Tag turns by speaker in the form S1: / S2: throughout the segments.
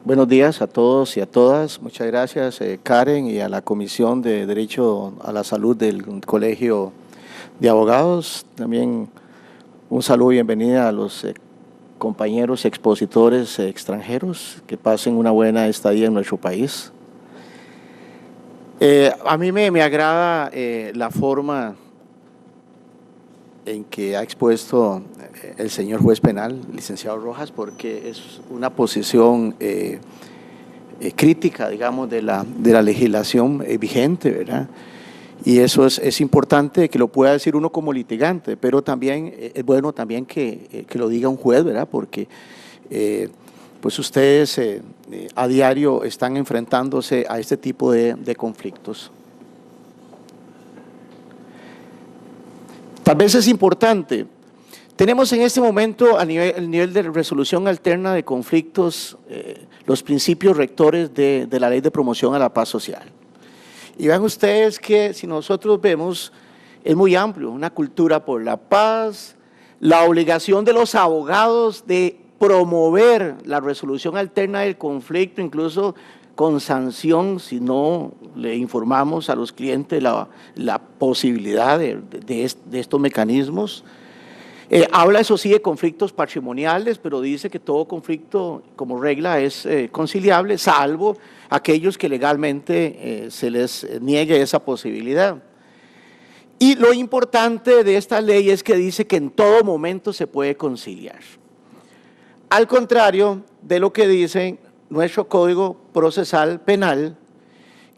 S1: Buenos días a todos y a todas. Muchas gracias, Karen, y a la Comisión de Derecho a la Salud del Colegio de Abogados. También un saludo y bienvenida a los compañeros expositores extranjeros que pasen una buena estadía en nuestro país. A mí me agrada la forma en que ha expuesto el señor juez penal, licenciado Rojas, porque es una posición crítica, digamos, de la legislación vigente, ¿verdad? Y eso es importante que lo pueda decir uno como litigante, pero también es bueno también que lo diga un juez, ¿verdad? Porque pues ustedes a diario están enfrentándose a este tipo de conflictos. Tal vez es importante. Tenemos en este momento el nivel de resolución alterna de conflictos, los principios rectores de la Ley de Promoción a la Paz Social. Y vean ustedes que si nosotros vemos, es muy amplio, una cultura por la paz, la obligación de los abogados de promover la resolución alterna del conflicto, incluso con sanción si no le informamos a los clientes la posibilidad de estos mecanismos. Habla, eso sí, de conflictos patrimoniales, pero dice que todo conflicto como regla es conciliable, salvo aquellos que legalmente se les niegue esa posibilidad. Y lo importante de esta ley es que dice que en todo momento se puede conciliar. Al contrario de lo que dice nuestro Código Procesal Penal,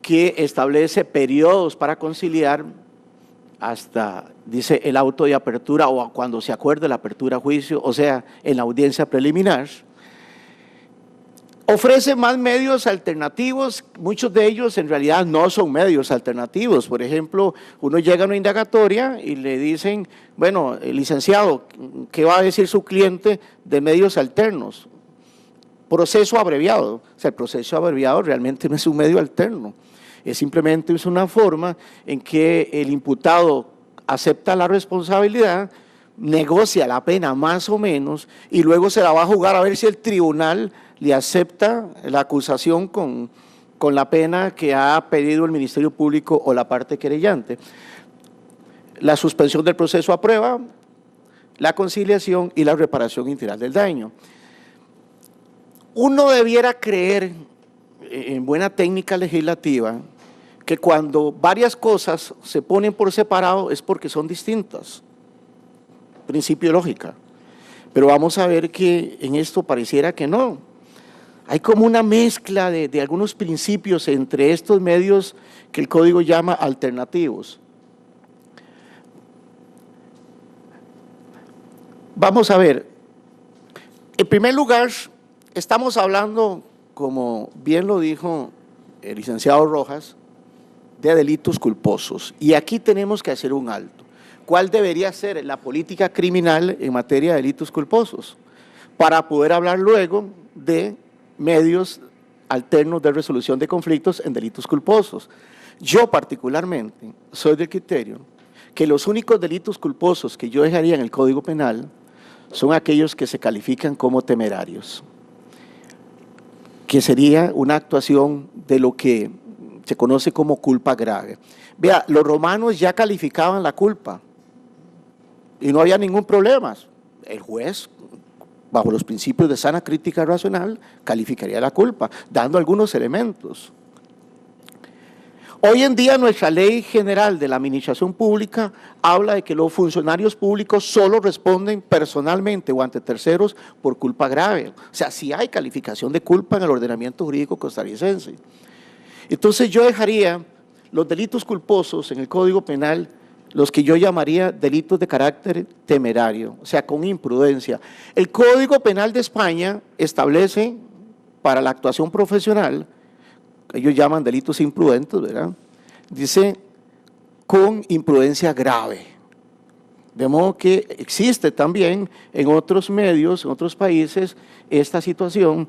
S1: que establece periodos para conciliar hasta, dice, el auto de apertura o cuando se acuerde la apertura a juicio, o sea, en la audiencia preliminar. Ofrece más medios alternativos, muchos de ellos en realidad no son medios alternativos. Por ejemplo, uno llega a una indagatoria y le dicen, bueno, licenciado, ¿qué va a decir su cliente de medios alternos? Proceso abreviado. O sea, el proceso abreviado realmente no es un medio alterno, es simplemente una forma en que el imputado acepta la responsabilidad, negocia la pena más o menos y luego se la va a jugar a ver si el tribunal le acepta la acusación con la pena que ha pedido el Ministerio Público o la parte querellante. La suspensión del proceso a prueba, la conciliación y la reparación integral del daño. Uno debiera creer en buena técnica legislativa que cuando varias cosas se ponen por separado es porque son distintas. Principio de lógica. Pero vamos a ver que en esto pareciera que no. Hay como una mezcla de algunos principios entre estos medios que el Código llama alternativos. Vamos a ver. En primer lugar, estamos hablando, como bien lo dijo el licenciado Rojas, de delitos culposos. Y aquí tenemos que hacer un alto. ¿Cuál debería ser la política criminal en materia de delitos culposos? Para poder hablar luego de medios alternos de resolución de conflictos en delitos culposos. Yo particularmente soy del criterio que los únicos delitos culposos que yo dejaría en el Código Penal son aquellos que se califican como temerarios, que sería una actuación de lo que se conoce como culpa grave. Vea, los romanos ya calificaban la culpa y no había ningún problema. El juez, bajo los principios de sana crítica racional, calificaría la culpa, dando algunos elementos. Hoy en día nuestra ley general de la administración pública habla de que los funcionarios públicos solo responden personalmente o ante terceros por culpa grave. O sea, sí hay calificación de culpa en el ordenamiento jurídico costarricense. Entonces yo dejaría los delitos culposos en el Código Penal, los que yo llamaría delitos de carácter temerario, o sea, con imprudencia. El Código Penal de España establece para la actuación profesional, ellos llaman delitos imprudentes, ¿verdad? Dice con imprudencia grave. De modo que existe también en otros medios, en otros países, esta situación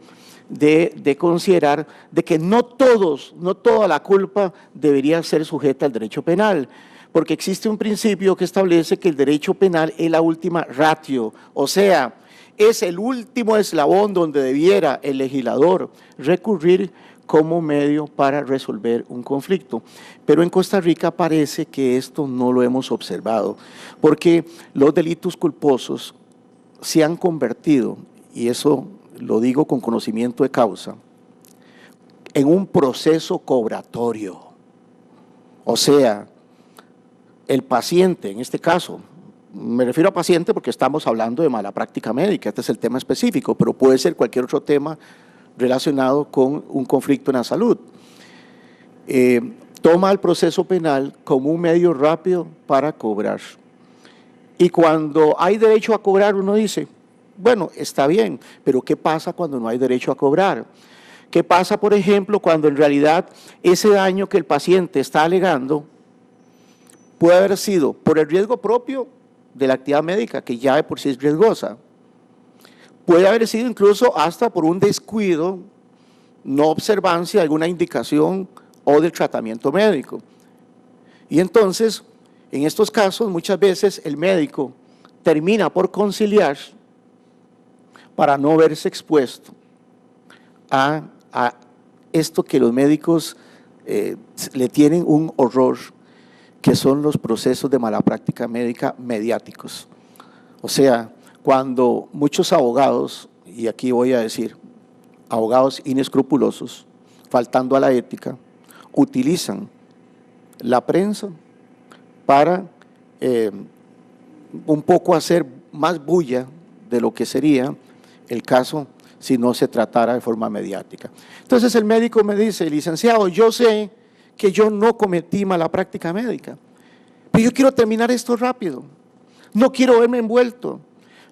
S1: de considerar de que no toda la culpa debería ser sujeta al derecho penal, porque existe un principio que establece que el derecho penal es la última ratio, o sea, es el último eslabón donde debiera el legislador recurrir como medio para resolver un conflicto. Pero en Costa Rica parece que esto no lo hemos observado, porque los delitos culposos se han convertido, y eso lo digo con conocimiento de causa, en un proceso cobratorio. O sea, el paciente, en este caso, me refiero a paciente porque estamos hablando de mala práctica médica, este es el tema específico, pero puede ser cualquier otro tema relacionado con un conflicto en la salud. Toma el proceso penal como un medio rápido para cobrar. Y cuando hay derecho a cobrar, uno dice, bueno, está bien, pero ¿qué pasa cuando no hay derecho a cobrar? ¿Qué pasa, por ejemplo, cuando en realidad ese daño que el paciente está alegando puede haber sido por el riesgo propio de la actividad médica, que ya de por sí es riesgosa? Puede haber sido incluso hasta por un descuido, no observancia de alguna indicación o del tratamiento médico. Y entonces, en estos casos, muchas veces el médico termina por conciliar para no verse expuesto a esto que los médicos le tienen un horror, que son los procesos de mala práctica médica mediáticos. O sea, cuando muchos abogados, y aquí voy a decir, abogados inescrupulosos, faltando a la ética, utilizan la prensa para un poco hacer más bulla de lo que sería el caso si no se tratara de forma mediática. Entonces el médico me dice, licenciado, yo sé que yo no cometí mala práctica médica, pero yo quiero terminar esto rápido, no quiero verme envuelto,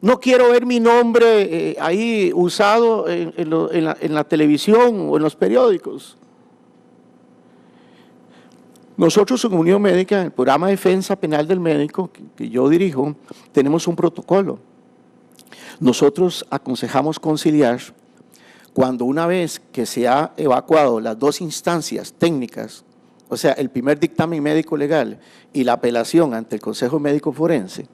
S1: no quiero ver mi nombre ahí usado en la televisión o en los periódicos. Nosotros en Unión Médica, en el programa de defensa penal del médico que yo dirijo, tenemos un protocolo. Nosotros aconsejamos conciliar cuando una vez que se ha evacuado las dos instancias técnicas, o sea, el primer dictamen médico legal y la apelación ante el Consejo Médico Forense.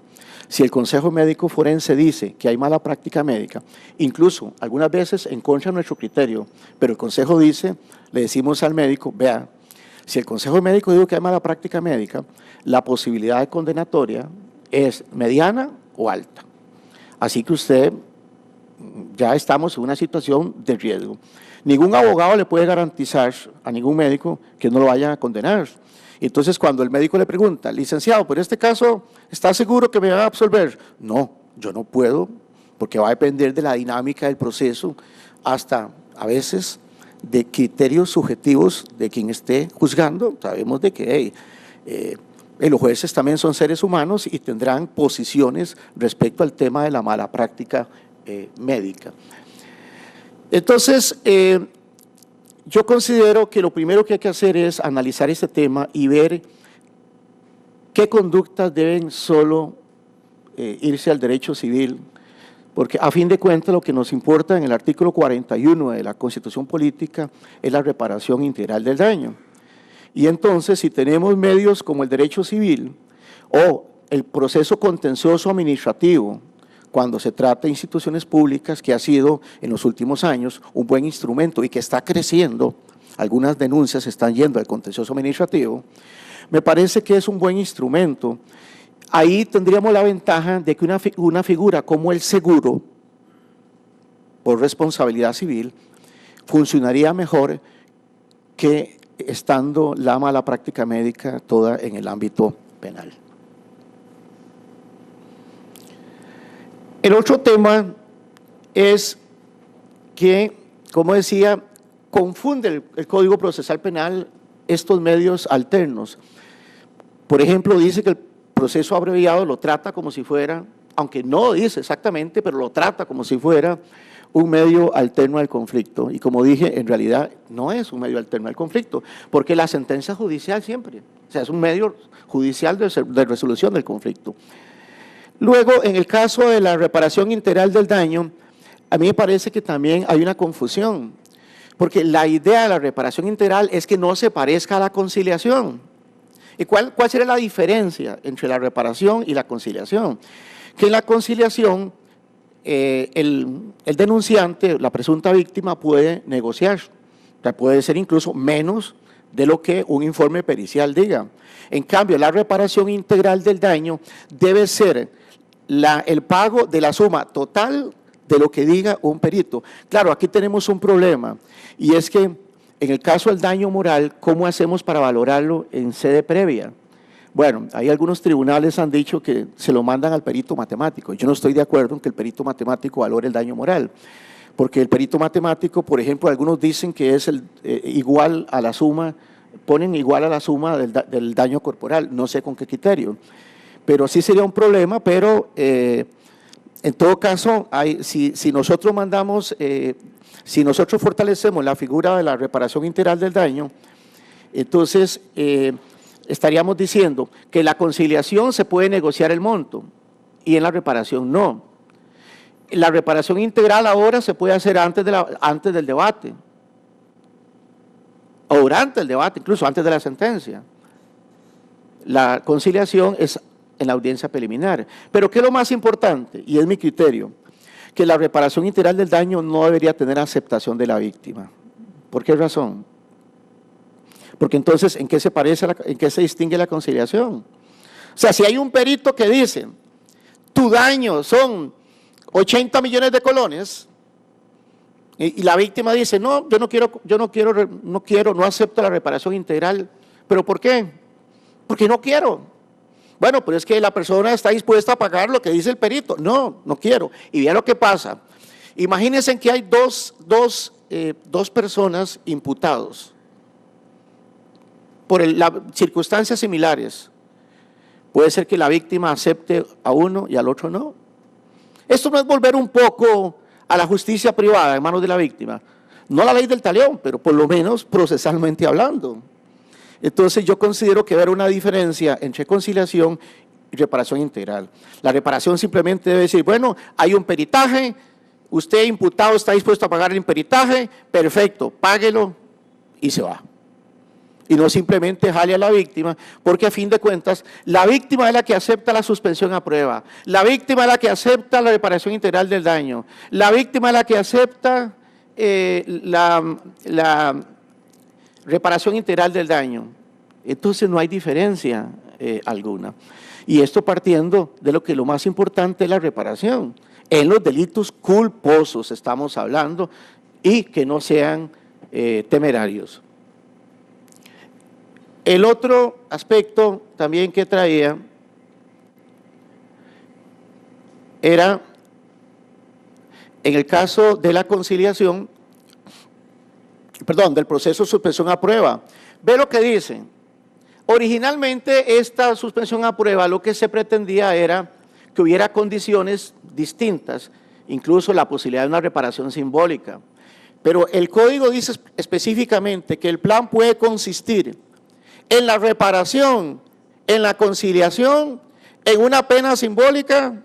S1: Si el Consejo Médico Forense dice que hay mala práctica médica, incluso algunas veces en contra de nuestro criterio, pero el Consejo dice, le decimos al médico, vea, si el Consejo Médico dice que hay mala práctica médica, la posibilidad de condenatoria es mediana o alta. Así que usted, ya estamos en una situación de riesgo. Ningún abogado le puede garantizar a ningún médico que no lo vayan a condenar. Entonces, cuando el médico le pregunta, licenciado, por este caso, ¿está seguro que me va a absolver? No, yo no puedo, porque va a depender de la dinámica del proceso, hasta a veces de criterios subjetivos de quien esté juzgando. Sabemos de que los jueces también son seres humanos y tendrán posiciones respecto al tema de la mala práctica médica. Entonces, yo considero que lo primero que hay que hacer es analizar este tema y ver qué conductas deben solo irse al derecho civil, porque a fin de cuentas lo que nos importa en el artículo 41 de la Constitución Política es la reparación integral del daño. Y entonces, si tenemos medios como el derecho civil o el proceso contencioso administrativo, cuando se trata de instituciones públicas, que ha sido en los últimos años un buen instrumento y que está creciendo, algunas denuncias están yendo al contencioso administrativo, me parece que es un buen instrumento. Ahí tendríamos la ventaja de que una figura como el seguro, por responsabilidad civil, funcionaría mejor que estando la mala práctica médica toda en el ámbito penal. El otro tema es que, como decía, confunde el Código Procesal Penal estos medios alternos. Por ejemplo, dice que el proceso abreviado lo trata como si fuera, aunque no dice exactamente, pero lo trata como si fuera un medio alterno al conflicto. Y como dije, en realidad no es un medio alterno al conflicto, porque la sentencia judicial siempre, o sea, es un medio judicial de resolución del conflicto. Luego, en el caso de la reparación integral del daño, a mí me parece que también hay una confusión, porque la idea de la reparación integral es que no se parezca a la conciliación. ¿Y cuál sería la diferencia entre la reparación y la conciliación? Que en la conciliación el denunciante, la presunta víctima, puede negociar. O sea, puede ser incluso menos de lo que un informe pericial diga. En cambio, la reparación integral del daño debe ser el pago de la suma total de lo que diga un perito. Claro, aquí tenemos un problema, y es que en el caso del daño moral, ¿cómo hacemos para valorarlo en sede previa? Bueno, hay algunos tribunales han dicho que se lo mandan al perito matemático. Yo no estoy de acuerdo en que el perito matemático valore el daño moral, porque el perito matemático, por ejemplo, algunos dicen que es igual a la suma, ponen igual a la suma del daño corporal, no sé con qué criterio. Pero sí sería un problema, pero en todo caso, si nosotros si nosotros fortalecemos la figura de la reparación integral del daño, entonces estaríamos diciendo que en la conciliación se puede negociar el monto y en la reparación no. La reparación integral ahora se puede hacer antes del debate, o durante el debate, incluso antes de la sentencia. La conciliación es en la audiencia preliminar. Pero ¿qué es lo más importante? Y es mi criterio, que la reparación integral del daño no debería tener aceptación de la víctima. ¿Por qué razón? Porque entonces, ¿en qué se distingue la conciliación? O sea, si hay un perito que dice, tu daño son 80 millones de colones, y la víctima dice, no, no acepto la reparación integral. ¿Pero por qué? Porque no quiero. Bueno, pero es que la persona está dispuesta a pagar lo que dice el perito. No, no quiero. Y vea lo que pasa. Imagínense que hay dos personas imputados por circunstancias similares. Puede ser que la víctima acepte a uno y al otro no. Esto no es volver un poco a la justicia privada en manos de la víctima. No la ley del talión, pero por lo menos procesalmente hablando. Entonces yo considero que debe haber una diferencia entre conciliación y reparación integral. La reparación simplemente debe decir, bueno, hay un peritaje, usted imputado está dispuesto a pagar el peritaje, perfecto, páguelo y se va. Y no simplemente jale a la víctima, porque a fin de cuentas, la víctima es la que acepta la suspensión a prueba, la víctima es la que acepta la reparación integral del daño, la víctima es la que acepta la reparación integral del daño. Entonces no hay diferencia alguna. Y esto partiendo de lo que lo más importante es la reparación. En los delitos culposos estamos hablando y que no sean temerarios. El otro aspecto también que traía era, en el caso de la conciliación, del proceso de suspensión a prueba. Ve lo que dice. Originalmente esta suspensión a prueba lo que se pretendía era que hubiera condiciones distintas, incluso la posibilidad de una reparación simbólica. Pero el código dice específicamente que el plan puede consistir en la reparación, en la conciliación, en una pena simbólica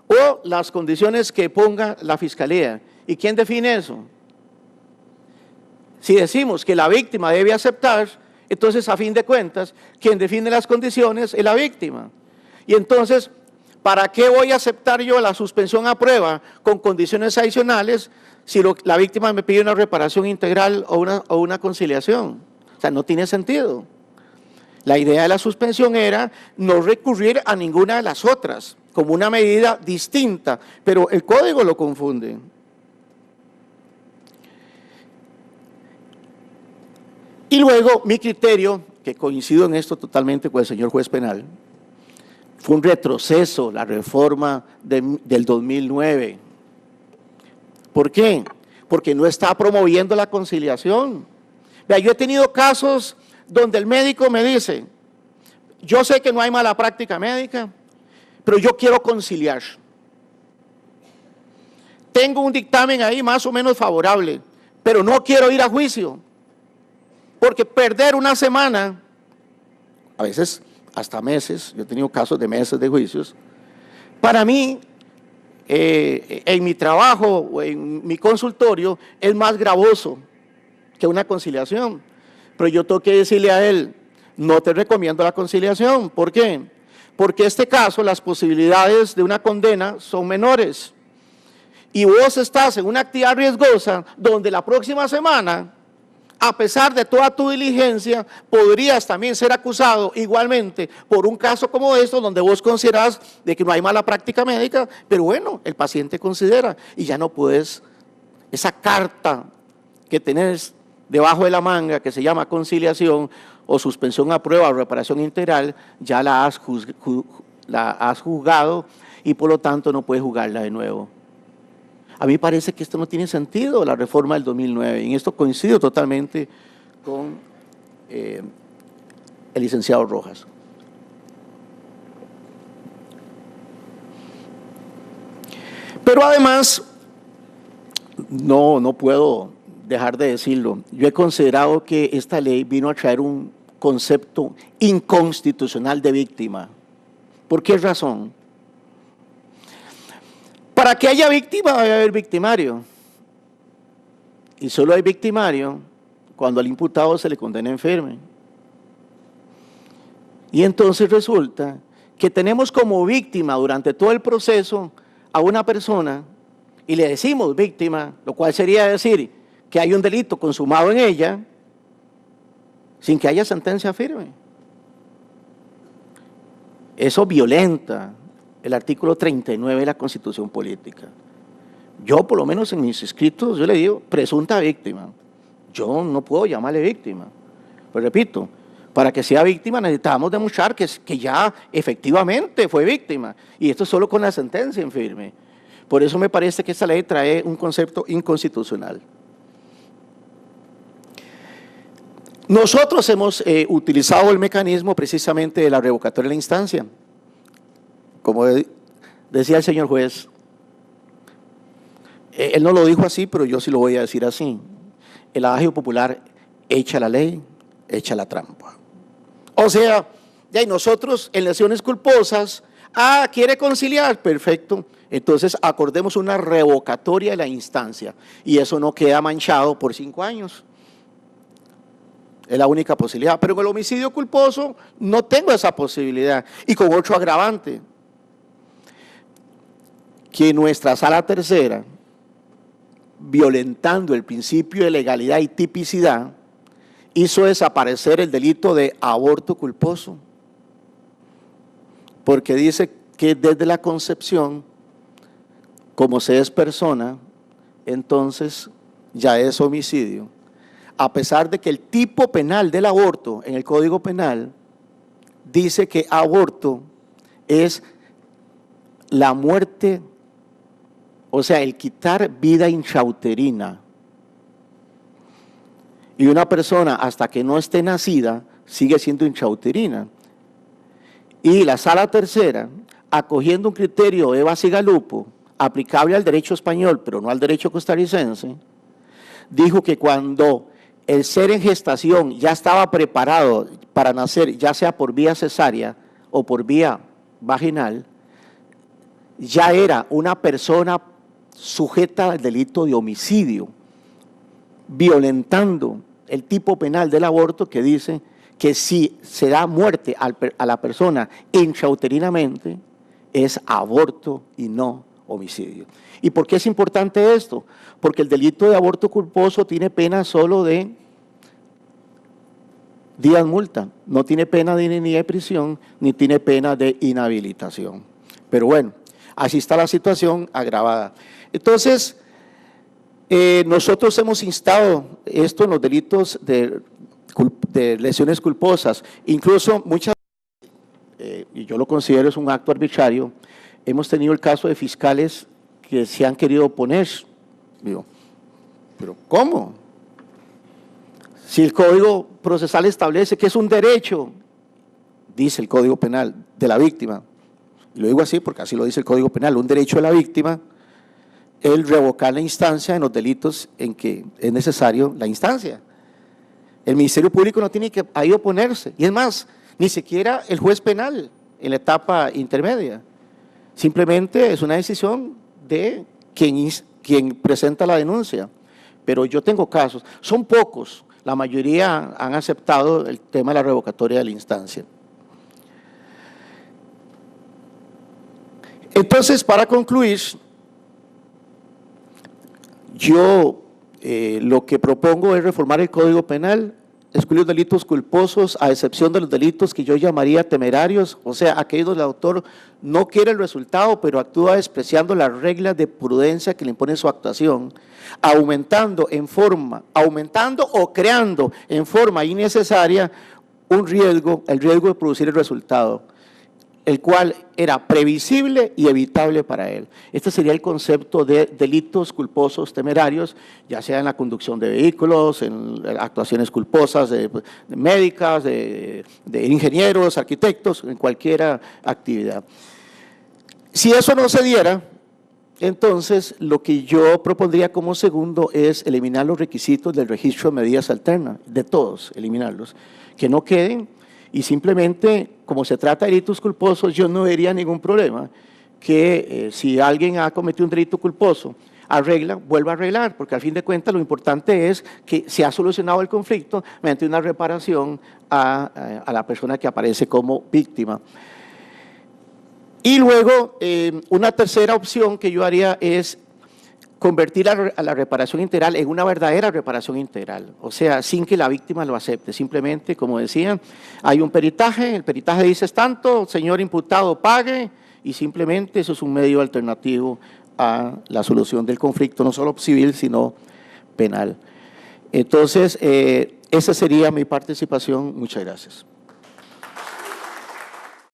S1: o las condiciones que ponga la Fiscalía. ¿Y quién define eso? Si decimos que la víctima debe aceptar, entonces a fin de cuentas, quien define las condiciones es la víctima. Y entonces, ¿para qué voy a aceptar yo la suspensión a prueba con condiciones adicionales si la víctima me pide una reparación integral o una conciliación? O sea, no tiene sentido. La idea de la suspensión era no recurrir a ninguna de las otras, como una medida distinta, pero el código lo confunde. Y luego, mi criterio, que coincido en esto totalmente con el señor juez penal, fue un retroceso la reforma del 2009. ¿Por qué? Porque no está promoviendo la conciliación. Vea, yo he tenido casos donde el médico me dice, yo sé que no hay mala práctica médica, pero yo quiero conciliar. Tengo un dictamen ahí más o menos favorable, pero no quiero ir a juicio. Porque perder una semana, a veces hasta meses, yo he tenido casos de meses de juicios, para mí, en mi trabajo o en mi consultorio, es más gravoso que una conciliación. Pero yo tengo que decirle a él, no te recomiendo la conciliación. ¿Por qué? Porque en este caso las posibilidades de una condena son menores. y vos estás en una actividad riesgosa donde la próxima semana, a pesar de toda tu diligencia, podrías también ser acusado igualmente por un caso como esto, donde vos considerás de que no hay mala práctica médica, pero bueno, el paciente considera y ya no puedes, esa carta que tenés debajo de la manga que se llama conciliación o suspensión a prueba o reparación integral, ya la has juzgado y por lo tanto no puedes jugarla de nuevo. A mí parece que esto no tiene sentido, la reforma del 2009, y en esto coincido totalmente con el licenciado Rojas. Pero además, no puedo dejar de decirlo, yo he considerado que esta ley vino a traer un concepto inconstitucional de víctima. ¿Por qué razón? Para que haya víctima debe haber victimario. Y solo hay victimario cuando al imputado se le condena en firme. Y entonces resulta que tenemos como víctima durante todo el proceso a una persona y le decimos víctima, lo cual sería decir que hay un delito consumado en ella sin que haya sentencia firme. Eso violenta el artículo 39 de la Constitución Política. Yo, por lo menos en mis escritos, yo le digo presunta víctima. Yo no puedo llamarle víctima. Pues repito, para que sea víctima necesitamos demostrar que ya efectivamente fue víctima. Y esto solo con la sentencia en firme. Por eso me parece que esta ley trae un concepto inconstitucional. Nosotros hemos utilizado el mecanismo precisamente de la revocatoria de la instancia. Como decía el señor juez, él no lo dijo así, pero yo sí lo voy a decir así. El adagio popular, echa la ley, echa la trampa. O sea, ya nosotros en lesiones culposas, quiere conciliar, perfecto. Entonces acordemos una revocatoria de la instancia y eso no queda manchado por 5 años. Es la única posibilidad. Pero con el homicidio culposo no tengo esa posibilidad. Y con otro agravante, que nuestra sala tercera, violentando el principio de legalidad y tipicidad, hizo desaparecer el delito de aborto culposo, porque dice que desde la concepción, como se es persona, entonces ya es homicidio, a pesar de que el tipo penal del aborto en el Código Penal dice que aborto es la muerte, o sea, el quitar vida intrauterina. Y una persona hasta que no esté nacida sigue siendo intrauterina. Y la sala tercera, acogiendo un criterio de Basigalupo, aplicable al derecho español, pero no al derecho costarricense, dijo que cuando el ser en gestación ya estaba preparado para nacer, ya sea por vía cesárea o por vía vaginal, ya era una persona sujeta al delito de homicidio, violentando el tipo penal del aborto que dice que si se da muerte a la persona intrauterinamente, es aborto y no homicidio. ¿Y por qué es importante esto? Porque el delito de aborto culposo tiene pena solo de días multa, no tiene pena ni de prisión, ni tiene pena de inhabilitación. Pero bueno, así está la situación agravada. Entonces, nosotros hemos instado esto en los delitos de lesiones culposas, incluso muchas veces, y yo lo considero es un acto arbitrario, hemos tenido el caso de fiscales que se han querido oponer. Digo, ¿pero cómo? Si el Código Procesal establece que es un derecho, dice el Código Penal, de la víctima, y lo digo así porque así lo dice el Código Penal, un derecho de la víctima, el revocar la instancia en los delitos en que es necesario la instancia. El Ministerio Público no tiene que ahí oponerse, y es más, ni siquiera el juez penal en la etapa intermedia. Simplemente es una decisión de quien presenta la denuncia. Pero yo tengo casos, son pocos, la mayoría han aceptado el tema de la revocatoria de la instancia. Entonces, para concluir, Yo lo que propongo es reformar el Código Penal, excluir los delitos culposos, a excepción de los delitos que yo llamaría temerarios, o sea, aquellos donde el autor no quiere el resultado, pero actúa despreciando las reglas de prudencia que le impone su actuación, aumentando o creando en forma innecesaria un riesgo, el riesgo de producir el resultado, el cual era previsible y evitable para él. Este sería el concepto de delitos culposos temerarios, ya sea en la conducción de vehículos, en actuaciones culposas de médicas, de ingenieros, arquitectos, en cualquier actividad. Si eso no se diera, entonces lo que yo propondría como segundo es eliminar los requisitos del registro de medidas alternas, de todos, eliminarlos, que no queden. Y simplemente, como se trata de delitos culposos, yo no vería ningún problema que si alguien ha cometido un delito culposo, vuelva a arreglar, porque al fin de cuentas lo importante es que se ha solucionado el conflicto mediante una reparación a la persona que aparece como víctima. Y luego, una tercera opción que yo haría es convertir a la reparación integral en una verdadera reparación integral, o sea, sin que la víctima lo acepte. Simplemente, como decían, hay un peritaje, el peritaje dice tanto, señor imputado pague, y simplemente eso es un medio alternativo a la solución del conflicto, no solo civil, sino penal. Entonces, esa sería mi participación. Muchas gracias.